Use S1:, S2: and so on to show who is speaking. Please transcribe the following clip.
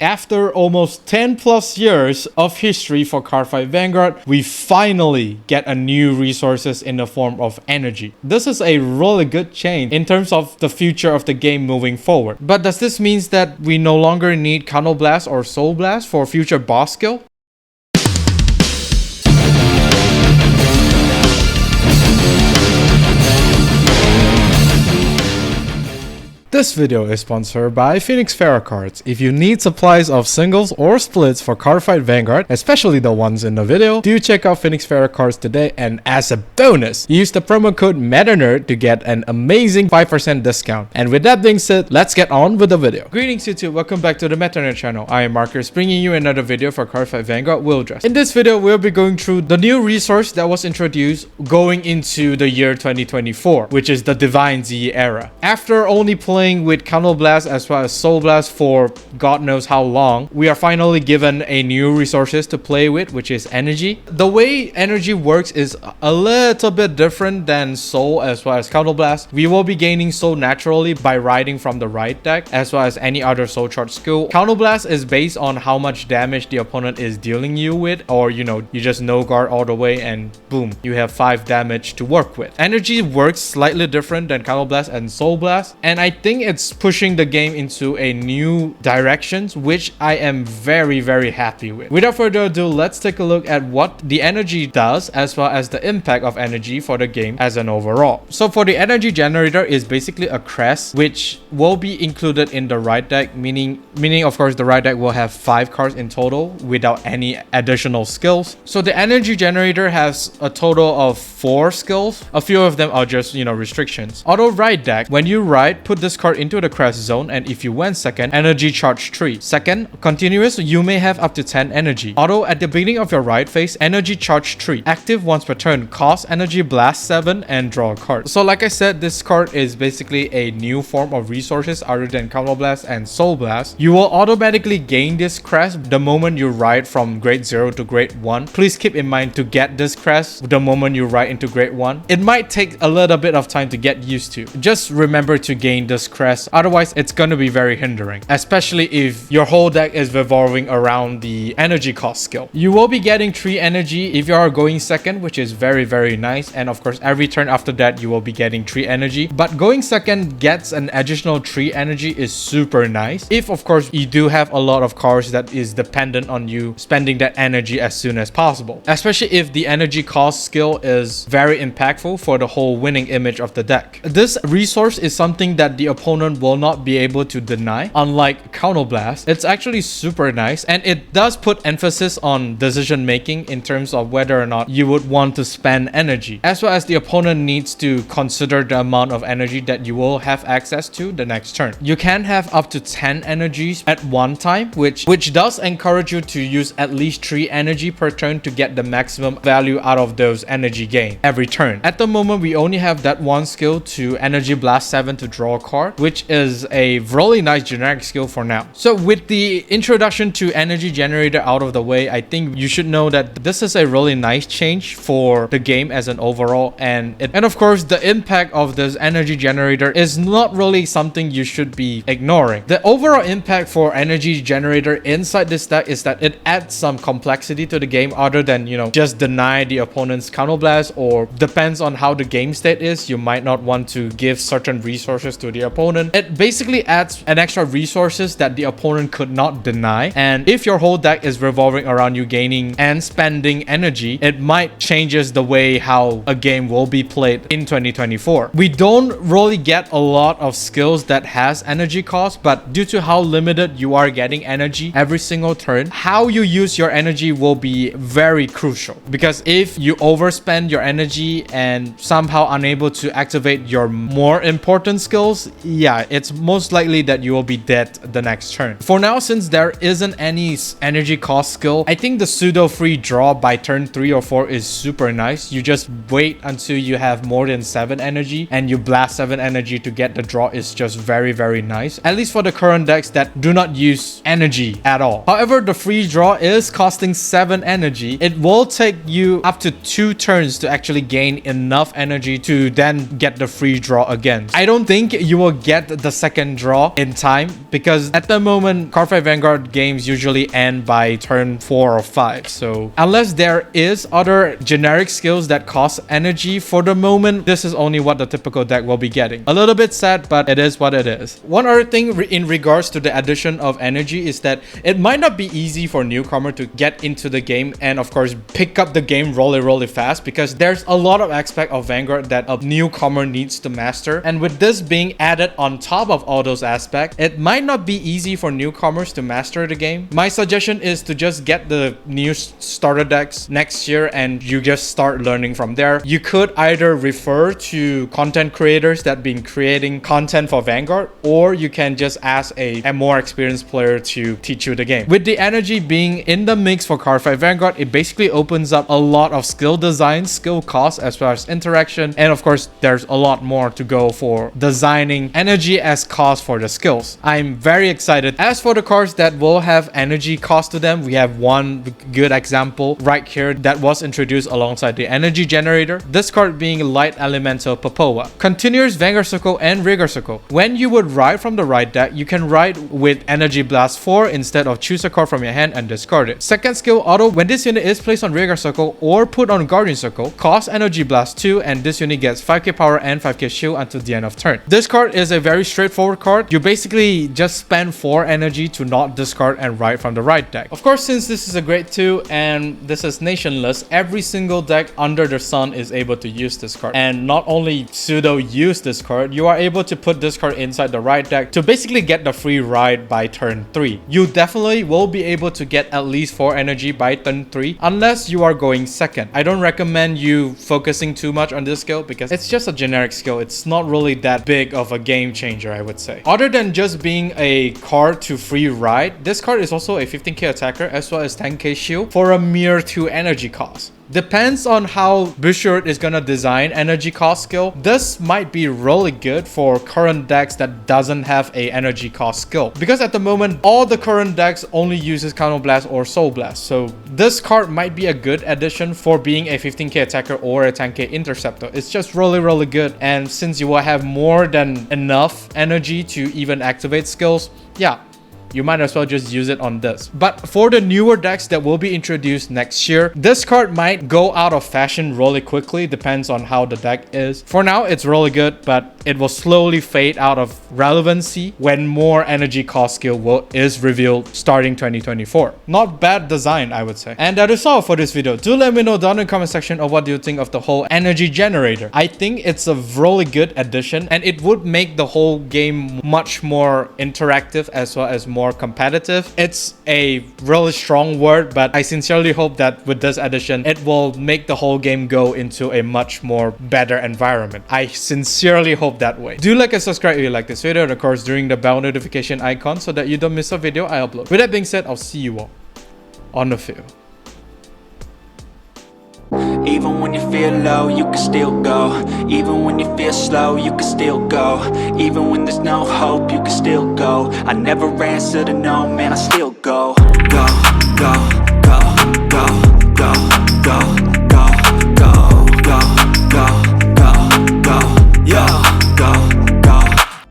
S1: After almost 10 plus years of history for Cardfight Vanguard, we finally get a new resources in the form of energy. This is a really good change in terms of the future of the game moving forward. But does this mean that we no longer need Counterblast or Soul Blast for future boss skill? This video is sponsored by Phoenix Pharos Cards. If you need supplies of singles or splits for Cardfight Vanguard, especially the ones in the video, do check out Phoenix Pharos Cards today, and as a bonus, use the promo code MetaNerd to get an amazing 5% discount. And with that being said, let's get on with the video. Greetings YouTube, welcome back to the MetaNerd channel. I am Marcus, bringing you another video for Cardfight Vanguard Wheel Dress. In this video, we'll be going through the new resource that was introduced going into the year 2024, which is the DivineZ era. After only playing with Counterblast as well as Soul Blast for God knows how long, we are finally given a new resources to play with, which is energy. The way energy works is a little bit different than Soul as well as Counterblast. We will be gaining Soul naturally by riding from the right deck as well as any other Soul Charge skill. Counterblast is based on how much damage the opponent is dealing you with, or you just no guard all the way and boom, you have 5 damage to work with. Energy works slightly different than Counterblast and Soul Blast, and I think it's pushing the game into a new directions, which I am very happy with. Without further ado, let's take a look at what the energy does as well as the impact of energy for the game as an overall. So for the energy generator is basically a crest which will be included in the right deck, meaning of course the right deck will have 5 cards in total without any additional skills. So the energy generator has a total of 4 skills. A few of them are just restrictions. Auto right deck, when you ride, put this card into the crest zone, and if you went second, energy charge 3. Second, continuous, you may have up to 10 energy. Auto, at the beginning of your ride phase, energy charge 3. Active once per turn, cost energy blast 7 and draw a card. So like I said, this card is basically a new form of resources other than Counterblast and Soul Blast. You will automatically gain this crest the moment you ride from grade 0 to grade 1. Please keep in mind to get this crest the moment you ride into grade 1. It might take a little bit of time to get used to. Just remember to gain this crest, otherwise it's going to be very hindering, especially if your whole deck is revolving around the energy cost skill. You will be getting 3 energy if you are going second, which is very nice, and of course every turn after that you will be getting 3 energy, but going second gets an additional 3 energy is super nice if of course you do have a lot of cards that is dependent on you spending that energy as soon as possible, especially if the energy cost skill is very impactful for the whole winning image of the deck. This resource is something that the opponent will not be able to deny. Unlike Counterblast, it's actually super nice, and it does put emphasis on decision making in terms of whether or not you would want to spend energy, as well as the opponent needs to consider the amount of energy that you will have access to the next turn. You can have up to 10 energies at one time, which does encourage you to use at least 3 energy per turn to get the maximum value out of those energy gain every turn. At the moment, we only have that one skill to energy blast 7 to draw a card, which is a really nice generic skill for now. So with the introduction to energy generator out of the way, I think you should know that this is a really nice change for the game as an overall, and of course the impact of this energy generator is not really something you should be ignoring. The overall impact for energy generator inside this deck is that it adds some complexity to the game other than just deny the opponent's counterblast, or depends on how the game state is, you might not want to give certain resources to the opponent. It basically adds an extra resources that the opponent could not deny, and if your whole deck is revolving around you gaining and spending energy, it might changes the way how a game will be played in 2024. We don't really get a lot of skills that has energy cost, but due to how limited you are getting energy every single turn, how you use your energy will be very crucial, because if you overspend your energy and somehow unable to activate your more important skills, yeah, it's most likely that you will be dead the next turn. For now, since there isn't any energy cost skill, I think the pseudo free draw by turn 3 or 4 is super nice. You just wait until you have more than 7 energy and you blast 7 energy to get the draw is just very nice, at least for the current decks that do not use energy at all. However, the free draw is costing 7 energy. It will take you up to 2 turns to actually gain enough energy to then get the free draw again. I don't think you will get the second draw in time, because at the moment Cardfight Vanguard games usually end by turn 4 or 5. So unless there is other generic skills that cost energy, for the moment this is only what the typical deck will be getting. A little bit sad, but it is what it is. One other thing in regards to the addition of energy is that it might not be easy for newcomer to get into the game and of course pick up the game really fast, because there's a lot of aspect of Vanguard that a newcomer needs to master, and with this being added on top of all those aspects, it might not be easy for newcomers to master the game. My suggestion is to just get the new starter decks next year and you just start learning from there. You could either refer to content creators that been creating content for Vanguard, or you can just ask a more experienced player to teach you the game. With the energy being in the mix for Cardfight Vanguard, it basically opens up a lot of skill design, skill cost, as well as interaction, and of course there's a lot more to go for designing energy as cost for the skills. I'm very excited. As for the cards that will have energy cost to them, we have one good example right here that was introduced alongside the energy generator. This card being Light Elemental Popowa. Continuous Vanguard Circle and Rigor Circle. When you would ride from the right deck, you can ride with Energy Blast 4 instead of choose a card from your hand and discard it. Second skill auto, when this unit is placed on Rigor Circle or put on Guardian Circle, cost Energy Blast 2, and this unit gets 5k power and 5k shield until the end of turn. This card is a very straightforward card. You basically just spend 4 energy to not discard and ride from the right deck. Of course, since this is a grade 2 and this is nationless, every single deck under the sun is able to use this card. And not only pseudo use this card, you are able to put this card inside the right deck to basically get the free ride by turn 3. You definitely will be able to get at least 4 energy by turn 3 unless you are going second. I don't recommend you focusing too much on this skill because it's just a generic skill. It's not really that big of a game changer, I would say. Other than just being a card to free ride, this card is also a 15k attacker as well as 10k shield for a mere 2 energy cost. Depends on how Bouchard is gonna design energy cost skill. This might be really good for current decks that doesn't have a energy cost skill, because at the moment all the current decks only uses Counter Blast or Soul Blast. So this card might be a good addition for being a 15k attacker or a 10k interceptor. It's just really good, and since you will have more than enough energy to even activate skills, yeah, you might as well just use it on this. But for the newer decks that will be introduced next year, this card might go out of fashion really quickly, depends on how the deck is. For now, it's really good, but it will slowly fade out of relevancy when more energy cost skill is revealed starting 2024. Not bad design, I would say. And that is all for this video. Do let me know down in the comment section of what do you think of the whole energy generator. I think it's a really good addition, and it would make the whole game much more interactive as well as more competitive. It's a really strong word, but I sincerely hope that with this addition, it will make the whole game go into a much more better environment. I sincerely hope that way. Do like and subscribe if you like this video, and of course during the bell notification icon so that you don't miss a video I upload. With that being said, I'll see you all on the field.
S2: Even when you feel low, you can still go. Even when you feel slow, you can still go. Even when there's no hope, you can still go. I never answer to no, man, I still go.